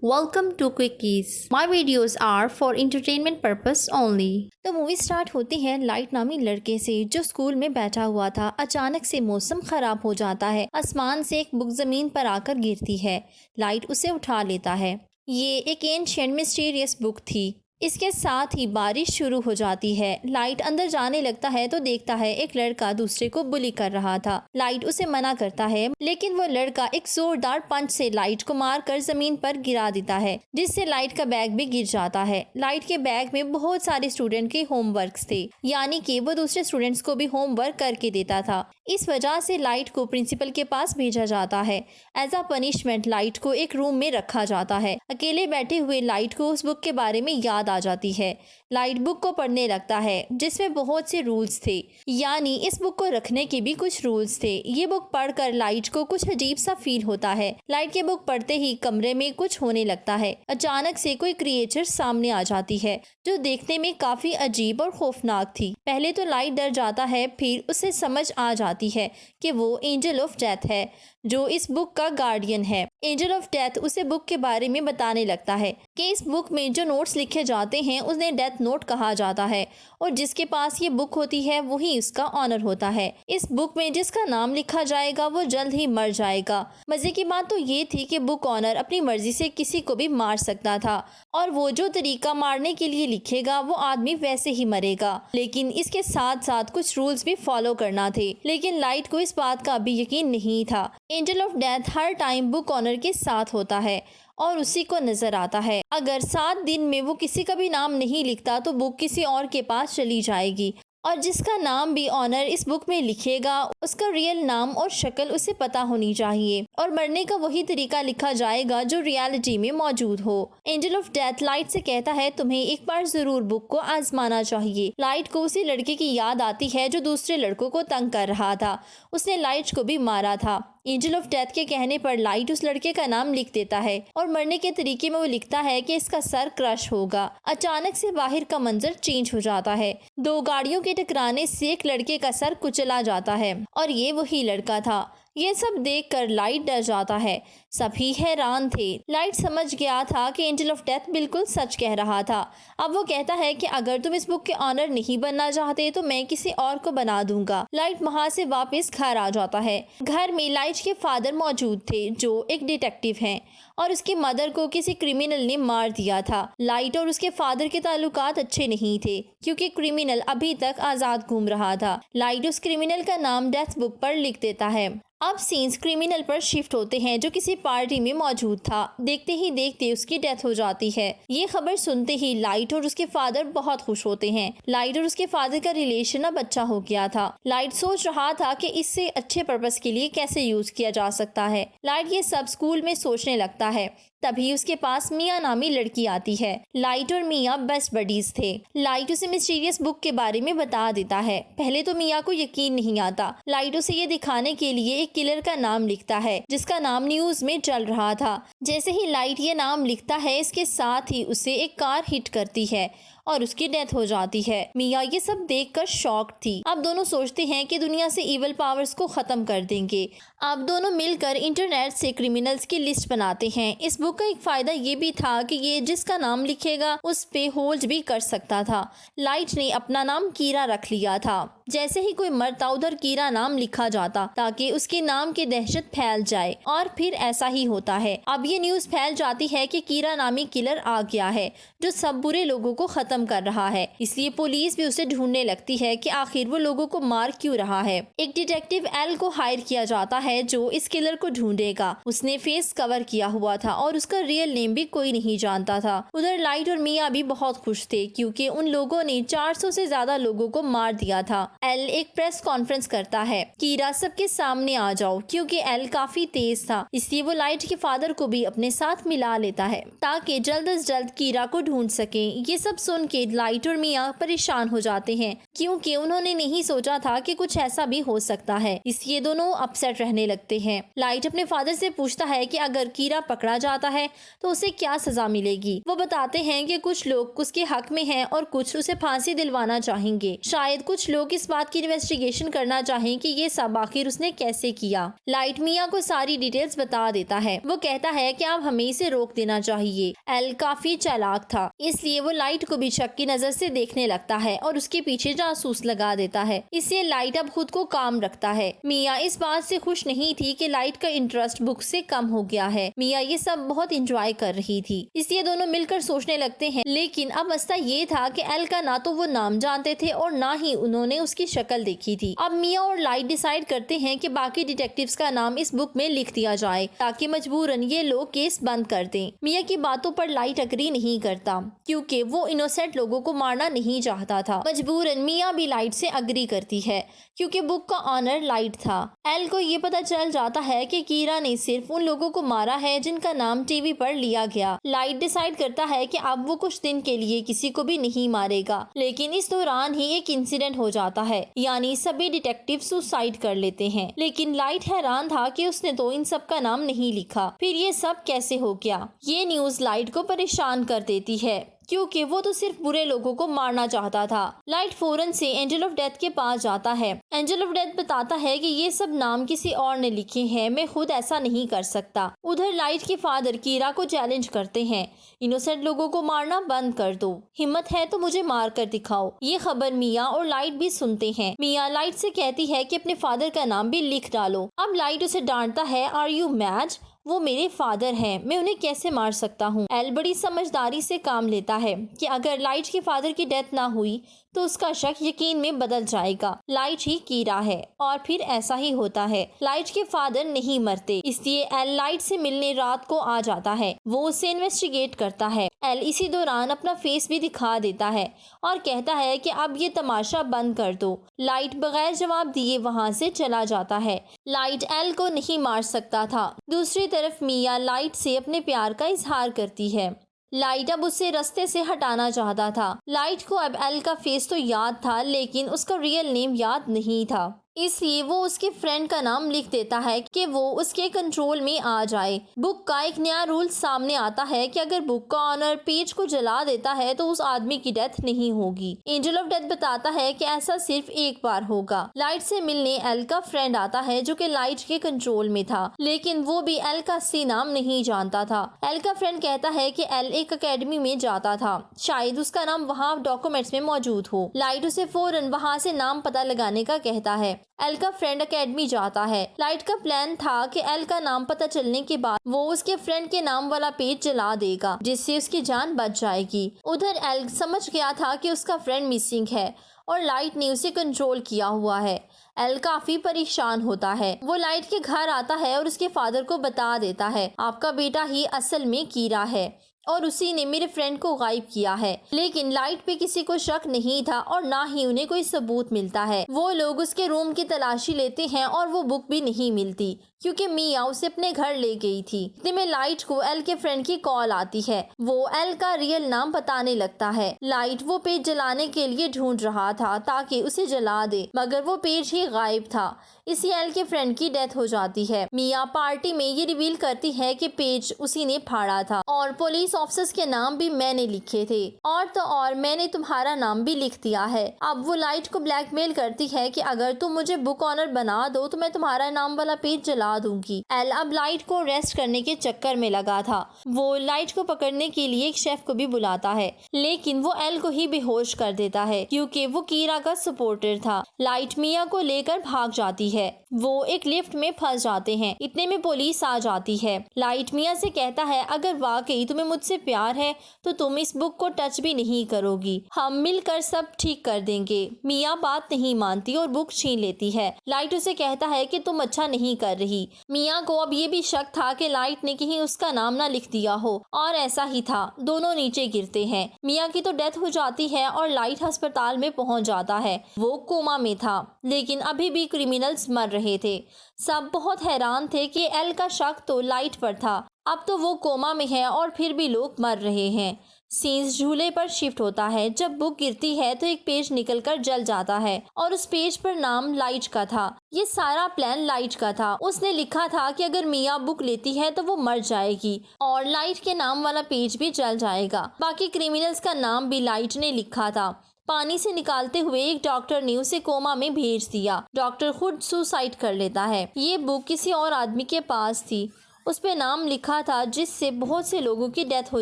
Welcome to Quickies. My videos are for entertainment purpose only. तो movie start होती है light नामी लड़के से जो स्कूल में बैठा हुआ था। अचानक से मौसम खराब हो जाता है। आसमान से एक बुक जमीन पर आकर गिरती है। लाइट उसे उठा लेता है। ये एक एंशिएंट मिस्टीरियस बुक थी। इसके साथ ही बारिश शुरू हो जाती है। लाइट अंदर जाने लगता है तो देखता है एक लड़का दूसरे को बुली कर रहा था। लाइट उसे मना करता है लेकिन वो लड़का एक जोरदार पंच से लाइट को मारकर जमीन पर गिरा देता है जिससे लाइट का बैग भी गिर जाता है। लाइट के बैग में बहुत सारे स्टूडेंट के होमवर्क्स थे, यानी कि वो दूसरे स्टूडेंट्स को भी होमवर्क करके देता था। इस वजह से लाइट को प्रिंसिपल के पास भेजा जाता है। एज अ पनिशमेंट लाइट को एक रूम में रखा जाता है। अकेले बैठे हुए लाइट को उस बुक के बारे में याद आ जाती है। लाइट बुक को पढ़ने लगता है जिसमें बहुत से रूल्स थे, यानी इस बुक को रखने के भी कुछ रूल्स थे। ये बुक पढ़कर लाइट को कुछ अजीब सा फील होता है। लाइट के बुक पढ़ते ही कमरे में कुछ होने लगता है। अचानक से कोई क्रिएचर सामने आ जाती है जो देखने में काफी अजीब और खौफनाक थी। पहले तो लाइट डर जाता है, फिर उसे समझ आ जाती है कि वो एंजल ऑफ डेथ है जो इस बुक का गार्डियन है। एंजल ऑफ डेथ उसे बुक के बारे में बताने लगता है कि इस बुक में जो नोट्स लिखे जाते हैं उन्हें डेथ नोट कहा जाता है और जिसके पास ये बुक होती है वही उसका ऑनर होता है। इस बुक में जिसका नाम लिखा जाएगा वो जल्द ही मर जाएगा। मजे की बात तो ये थी कि बुक ऑनर अपनी मर्जी से किसी को भी मार सकता था और वो जो तरीका मारने के लिए लिखेगा वो आदमी वैसे ही मरेगा, लेकिन इसके साथ साथ कुछ रूल्स भी फॉलो करना थे। लेकिन लाइट को इस बात का भी यकीन नहीं था। एंजल ऑफ डेथ हर टाइम बुक ऑनर के साथ होता है और उसी को नजर आता है। अगर 7 दिन में वो किसी का भी नाम नहीं लिखता तो बुक किसी और के पास चली जाएगी और जिसका नाम भी ऑनर इस बुक में लिखेगा उसका रियल नाम और शक्ल उसे पता होनी चाहिए और मरने का वही तरीका लिखा जाएगा जो रियलिटी में मौजूद हो। एंजल ऑफ डेथ लाइट से कहता है तुम्हें एक बार जरूर बुक को आजमाना चाहिए। लाइट को उसी लड़के की याद आती है जो दूसरे लड़कों को तंग कर रहा था। उसने लाइट को भी मारा था। एंजल ऑफ डेथ के कहने पर लाइट उस लड़के का नाम लिख देता है और मरने के तरीके में वो लिखता है कि इसका सर क्रश होगा। अचानक से बाहर का मंजर चेंज हो जाता है। 2 गाड़ियों के टकराने से एक लड़के का सर कुचला जाता है और ये वही लड़का था। ये सब देखकर लाइट डर जाता है। सभी हैरान थे। लाइट समझ गया था कि एंजल ऑफ डेथ बिल्कुल सच कह रहा था। अब वो कहता है कि अगर तुम इस बुक के ऑनर नहीं बनना चाहते तो मैं किसी और को बना दूंगा। लाइट वहाँ से वापस घर आ जाता है। घर में लाइट के फादर मौजूद थे जो एक डिटेक्टिव हैं और उसकी मदर को किसी क्रिमिनल ने मार दिया था। लाइट और उसके फादर के ताल्लुकात अच्छे नहीं थे क्योंकि क्रिमिनल अभी तक आजाद घूम रहा था। लाइट उस क्रिमिनल का नाम डेथ बुक पर लिख देता है। अब सीन्स क्रिमिनल पर शिफ्ट होते हैं जो किसी पार्टी में मौजूद था। देखते ही देखते उसकी डेथ हो जाती है। ये खबर सुनते ही लाइट और उसके फादर बहुत खुश होते हैं। लाइट और उसके फादर का रिलेशन अब अच्छा हो गया था। लाइट सोच रहा था कि इससे अच्छे पर्पस के लिए कैसे यूज किया जा सकता है। लाइट ये सब स्कूल में सोचने लगता है। तभी उसके पास मिया नामी लड़की आती है। लाइट और मिया बेस्ट बडीज थे। लाइट उसे मिस्टीरियस बुक के बारे में बता देता है। पहले तो मिया को यकीन नहीं आता। लाइट उसे ये दिखाने के लिए एक किलर का नाम लिखता है जिसका नाम न्यूज में चल रहा था। जैसे ही लाइट ये नाम लिखता है इसके साथ ही उसे एक कार हिट करती है और उसकी डेथ हो जाती है। मिया ये सब देखकर शॉक थी। अब दोनों सोचते हैं कि दुनिया से इवल पावर्स को खत्म कर देंगे। अब दोनों मिलकर इंटरनेट से क्रिमिनल्स की लिस्ट बनाते हैं। इस बुक का एक फायदा ये भी था कि ये जिसका नाम लिखेगा उस पे होल्ड भी कर सकता था। लाइट ने अपना नाम कीरा रख लिया था। जैसे ही कोई मरता उधर कीरा नाम लिखा जाता ताकि उसके नाम की दहशत फैल जाए और फिर ऐसा ही होता है। अब ये न्यूज फैल जाती है कि कीरा नामी किलर आ गया है जो सब बुरे लोगों को खत्म कर रहा है। इसलिए पुलिस भी उसे ढूंढने लगती है कि आखिर वो लोगों को मार क्यों रहा है। एक डिटेक्टिव एल को हायर किया जाता है जो इस किलर को ढूंढेगा। उसने फेस कवर किया हुआ था और उसका रियल नेम भी कोई नहीं जानता था। उधर लाइट और मिया भी बहुत खुश थे क्योंकि उन लोगों ने 400 से ज्यादा लोगों को मार दिया था। एल एक प्रेस कॉन्फ्रेंस करता है। कीरा सबके सामने आ जाओ, क्योंकि एल काफी तेज था इसलिए वो लाइट के फादर को भी अपने साथ मिला लेता है ताकि जल्द से जल्द कीरा को ढूंढ सके। ये सब सुन सुन के लाइट और मियाँ परेशान हो जाते हैं क्योंकि उन्होंने नहीं सोचा था कि कुछ ऐसा भी हो सकता है। इसलिए दोनों अपसेट रहने लगते हैं। लाइट अपने फादर से पूछता है कि अगर कीरा पकड़ा जाता है तो उसे क्या सजा मिलेगी। वो बताते हैं कि कुछ लोग उसके हक में हैं और कुछ उसे फांसी दिलवाना चाहेंगे। शायद कुछ लोग इस बात की इन्वेस्टिगेशन करना चाहें कि ये सब आखिर उसने कैसे किया। लाइट मियाँ को सारी डिटेल्स बता देता है। वो कहता है कि अब हमें इसे रोक देना चाहिए। एल काफी चालाक था, इसलिए वो लाइट को भी शक की नजर से देखने लगता है और उसके पीछे जासूस लगा देता है। इससे लाइट अब खुद को काम रखता है। मियाँ इस बात से खुश नहीं थी कि लाइट का इंटरेस्ट बुक से कम हो गया है। मियाँ ये सब बहुत इंजॉय कर रही थी, इसलिए दोनों मिलकर सोचने लगते हैं। लेकिन अब मसला ये था कि एल का ना तो वो नाम जानते थे और ना ही उन्होंने उसकी शक्ल देखी थी। अब मियाँ और लाइट डिसाइड करते हैं कि बाकी डिटेक्टिव्स का नाम इस बुक में लिख दिया जाए ताकि मजबूरन ये लोग केस बंद कर दें। मियाँ की बातों पर लाइट अग्री नहीं करता क्योंकि वो इनोसेंट लोगों को मारना नहीं चाहता था। मजबूरन मियाँ भी लाइट से अग्री करती है क्योंकि बुक का ऑनर लाइट था। एल को ये पता चल जाता है कि कीरा ने सिर्फ उन लोगों को मारा है जिनका नाम टीवी पर लिया गया। लाइट डिसाइड करता है कि अब वो कुछ दिन के लिए किसी को भी नहीं मारेगा। लेकिन इस दौरान ही एक इंसिडेंट हो जाता है, यानी सभी डिटेक्टिव सुसाइड कर लेते हैं। लेकिन लाइट हैरान था कि उसने तो इन सब का नाम नहीं लिखा, फिर ये सब कैसे हो गया। ये न्यूज लाइट को परेशान कर देती है क्योंकि वो तो सिर्फ बुरे लोगों को मारना चाहता था। लाइट फौरन से एंजल ऑफ डेथ के पास जाता है। एंजल ऑफ डेथ बताता है कि ये सब नाम किसी और ने लिखे हैं, मैं खुद ऐसा नहीं कर सकता। उधर लाइट के फादर कीरा को चैलेंज करते हैं, इनोसेंट लोगों को मारना बंद कर दो, हिम्मत है तो मुझे मार कर दिखाओ। ये खबर मियाँ और लाइट भी सुनते हैं। मियाँ लाइट से कहती है कि अपने फादर का नाम भी लिख डालो। अब लाइट उसे डांटता है, आर यू मैड, वो मेरे फादर हैं, मैं उन्हें कैसे मार सकता हूँ। एल बड़ी समझदारी से काम लेता है कि अगर लाइट के फादर की डेथ ना हुई तो उसका शक यकीन में बदल जाएगा, लाइट ही कीरा है। और फिर ऐसा ही होता है, लाइट के फादर नहीं मरते। इसलिए एल लाइट से मिलने रात को आ जाता है। वो उसे इन्वेस्टिगेट करता है। एल इसी दौरान अपना फेस भी दिखा देता है और कहता है कि अब ये तमाशा बंद कर दो। लाइट बगैर जवाब दिए वहाँ से चला जाता है। लाइट एल को नहीं मार सकता था। दूसरी तरफ मियाँ लाइट से अपने प्यार का इजहार करती है। लाइट अब उसे रास्ते से हटाना चाहता था। लाइट को अब एल का फेस तो याद था लेकिन उसका रियल नेम याद नहीं था, इसलिए वो उसके फ्रेंड का नाम लिख देता है कि वो उसके कंट्रोल में आ जाए। बुक का एक नया रूल सामने आता है कि अगर बुक का ऑनर पेज को जला देता है तो उस आदमी की डेथ नहीं होगी। एंजल ऑफ डेथ बताता है कि ऐसा सिर्फ एक बार होगा। लाइट से मिलने एल का फ्रेंड आता है जो कि लाइट के कंट्रोल में था, लेकिन वो भी एल का असली नाम नहीं जानता था। एल का फ्रेंड कहता है कि एल एक अकेडमी में जाता था, शायद उसका नाम वहाँ डॉक्यूमेंट्स में मौजूद हो। लाइट उसे फौरन वहाँ से नाम पता लगाने का कहता है। एल का फ्रेंड अकेडमी जाता है। लाइट का प्लान था कि एल का नाम पता चलने के बाद वो उसके फ्रेंड के नाम वाला पेज जला देगा जिससे उसकी जान बच जाएगी। उधर एल समझ गया था कि उसका फ्रेंड मिसिंग है और लाइट ने उसे कंट्रोल किया हुआ है। एल काफी परेशान होता है। वो लाइट के घर आता है और उसके फादर को बता देता है, आपका बेटा ही असल में कीरा है और उसी ने मेरे फ्रेंड को गायब किया है। लेकिन लाइट पे किसी को शक नहीं था और ना ही उन्हें कोई सबूत मिलता है। वो लोग उसके रूम की तलाशी लेते हैं और वो बुक भी नहीं मिलती क्योंकि मियाँ उसे अपने घर ले गई थी। इतने में लाइट को एल के फ्रेंड की कॉल आती है। वो एल का रियल नाम बताने लगता है। लाइट वो पेज जलाने के लिए ढूंढ रहा था ताकि उसे जला दे, मगर वो पेज ही गायब था। इसी एल के फ्रेंड की डेथ हो जाती है। मियाँ पार्टी में ये रिवील करती है कि पेज उसी ने फाड़ा था और पुलिस ऑफिसर्स के नाम भी मैंने लिखे थे और तो और मैंने तुम्हारा नाम भी लिख दिया है। अब वो लाइट को ब्लैकमेल करती है कि अगर तुम मुझे बुक ऑनर बना दो तो मैं तुम्हारा नाम वाला पेज जला दूंगी। एल अब लाइट को अरेस्ट करने के चक्कर में लगा था। वो लाइट को पकड़ने के लिए एक शेफ को भी बुलाता है, लेकिन वो एल को ही बेहोश कर देता है क्योंकि वो कीरा का सपोर्टर था। लाइट मियाँ को लेकर भाग जाती है। वो एक लिफ्ट में फंस जाते हैं। इतने में पुलिस आ जाती है। लाइट मियाँ से कहता है, अगर वाकई तुम्हें मुझसे प्यार है तो तुम इस बुक को टच भी नहीं करोगी, हम मिलकर सब ठीक कर देंगे। मियाँ बात नहीं मानती और बुक छीन लेती है। लाइट उसे कहता है कि तुम अच्छा नहीं कर रही। मियाँ को अब ये भी शक था कि लाइट ने कहीं उसका नाम ना लिख दिया हो और ऐसा ही था। दोनों नीचे गिरते हैं। मियाँ की तो डेथ हो जाती है और लाइट अस्पताल में पहुंच जाता है। वो कोमा में था लेकिन अभी भी क्रिमिनल्स मर रहे थे। सब बहुत हैरान थे कि एल का शक तो लाइट पर था, अब तो वो कोमा में है और फिर भी लोग मर रहे हैं। सीन्स झूले पर शिफ्ट होता है। जब बुक गिरती है तो एक पेज निकलकर जल जाता है और उस पेज पर नाम लाइट का था। ये सारा प्लान लाइट का था। उसने लिखा था कि अगर मिया बुक लेती है तो वो मर जाएगी और लाइट के नाम वाला पेज भी जल जाएगा। बाकी क्रिमिनल्स का नाम भी लाइट ने लिखा था। पानी से निकालते हुए एक डॉक्टर ने उसे कोमा में भेज दिया। डॉक्टर खुद सुसाइड कर लेता है। ये बुक किसी और आदमी के पास थी। उस पे नाम लिखा था जिससे बहुत से लोगों की डेथ हो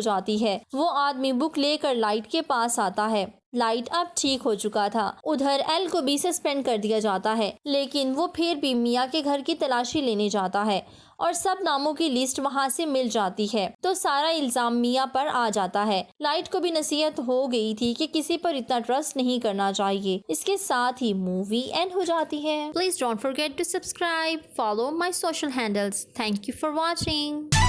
जाती है। वो आदमी बुक लेकर लाइट के पास आता है। लाइट अब ठीक हो चुका था। उधर एल को भी सस्पेंड कर दिया जाता है, लेकिन वो फिर भी मिया के घर की तलाशी लेने जाता है और सब नामों की लिस्ट वहाँ से मिल जाती है। तो सारा इल्जाम मिया पर आ जाता है। लाइट को भी नसीहत हो गई थी कि किसी पर इतना ट्रस्ट नहीं करना चाहिए। इसके साथ ही मूवी एंड हो जाती है। Please don't forget to subscribe, follow my social handles. Thank you for watching.